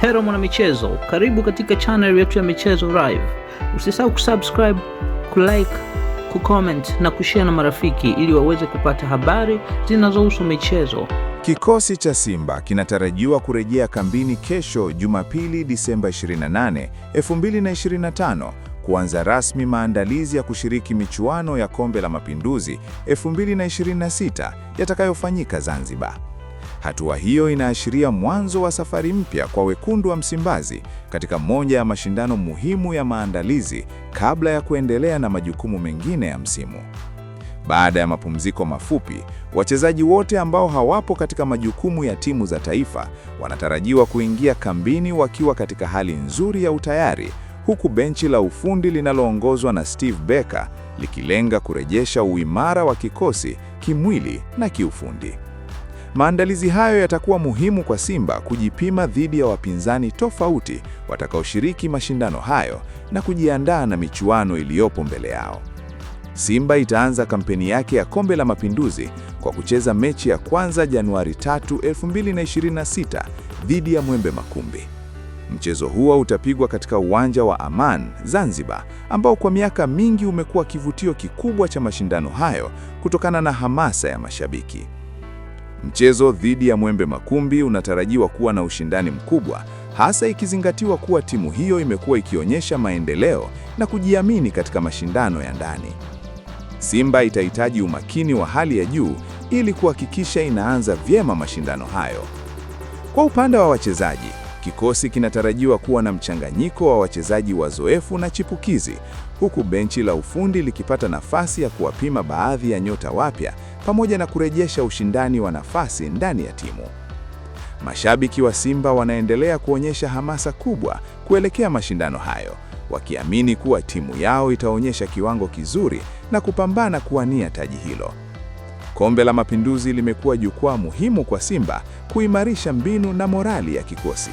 Hello mwana michezo, karibu katika channel yetu ya Michezo Live. Usisahau kusubscribe, kulike, kucomment na kushare na marafiki ili waweze kupata habari zinazohusu michezo. Kikosi cha Simba kinatarajiwa kurejea kambini kesho Jumapili Disemba 28, 2025 kuanza rasmi maandalizi ya kushiriki michuano ya Kombe la Mapinduzi 2026 yatakayofanyika Zanzibar. Hatua hiyo inaashiria mwanzo wa safari mpya kwa wekundu wa Msimbazi katika moja ya mashindano muhimu ya maandalizi kabla ya kuendelea na majukumu mengine ya msimu. Baada ya mapumziko mafupi, wachezaji wote ambao hawapo katika majukumu ya timu za taifa wanatarajiwa kuingia kambini wakiwa katika hali nzuri ya utayari, huku benchi la ufundi linaloongozwa na Steve Barker likilenga kurejesha uimara wa kikosi kimwili na kiufundi. Maandalizi hayo yatakuwa muhimu kwa Simba kujipima dhidi ya wapinzani tofauti watakaoshiriki mashindano hayo na kujiandaa na michuano iliyopo mbele yao. Simba itaanza kampeni yake ya Kombe la Mapinduzi kwa kucheza mechi ya kwanza Januari 3, 2026 dhidi ya Mwembe Makumbi. Mchezo huo utapigwa katika uwanja wa Aman, Zanzibar, ambao kwa miaka mingi umekuwa kivutio kikubwa cha mashindano hayo kutokana na hamasa ya mashabiki. Mchezo dhidi ya Mwembe Makumbi unatarajiwa kuwa na ushindani mkubwa, hasa ikizingatiwa kuwa timu hiyo imekuwa ikionyesha maendeleo na kujiamini katika mashindano ya ndani. Simba itahitaji umakini wa hali ya juu ili kuhakikisha inaanza vyema mashindano hayo. Kwa upande wa wachezaji, kikosi kinatarajiwa kuwa na mchanganyiko wa wachezaji wazoefu na chipukizi, huku benchi la ufundi likipata nafasi ya kuwapima baadhi ya nyota wapya pamoja na kurejesha ushindani wa nafasi ndani ya timu. Mashabiki wa Simba wanaendelea kuonyesha hamasa kubwa kuelekea mashindano hayo, wakiamini kuwa timu yao itaonyesha kiwango kizuri na kupambana kuwania taji hilo. Kombe la Mapinduzi limekuwa jukwaa muhimu kwa Simba kuimarisha mbinu na morali ya kikosi.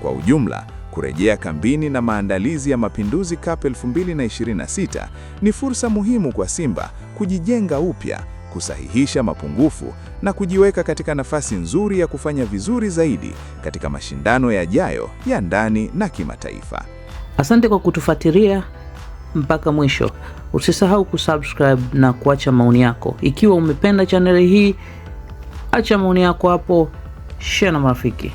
Kwa ujumla, kurejea kambini na maandalizi ya Mapinduzi Cup 2026 ni fursa muhimu kwa Simba kujijenga upya, kusahihisha mapungufu na kujiweka katika nafasi nzuri ya kufanya vizuri zaidi katika mashindano yajayo ya ndani na kimataifa. Asante kwa kutufuatilia mpaka mwisho. Usisahau kusubscribe na kuacha maoni yako. Ikiwa umependa channel hii, acha maoni yako hapo, share na marafiki.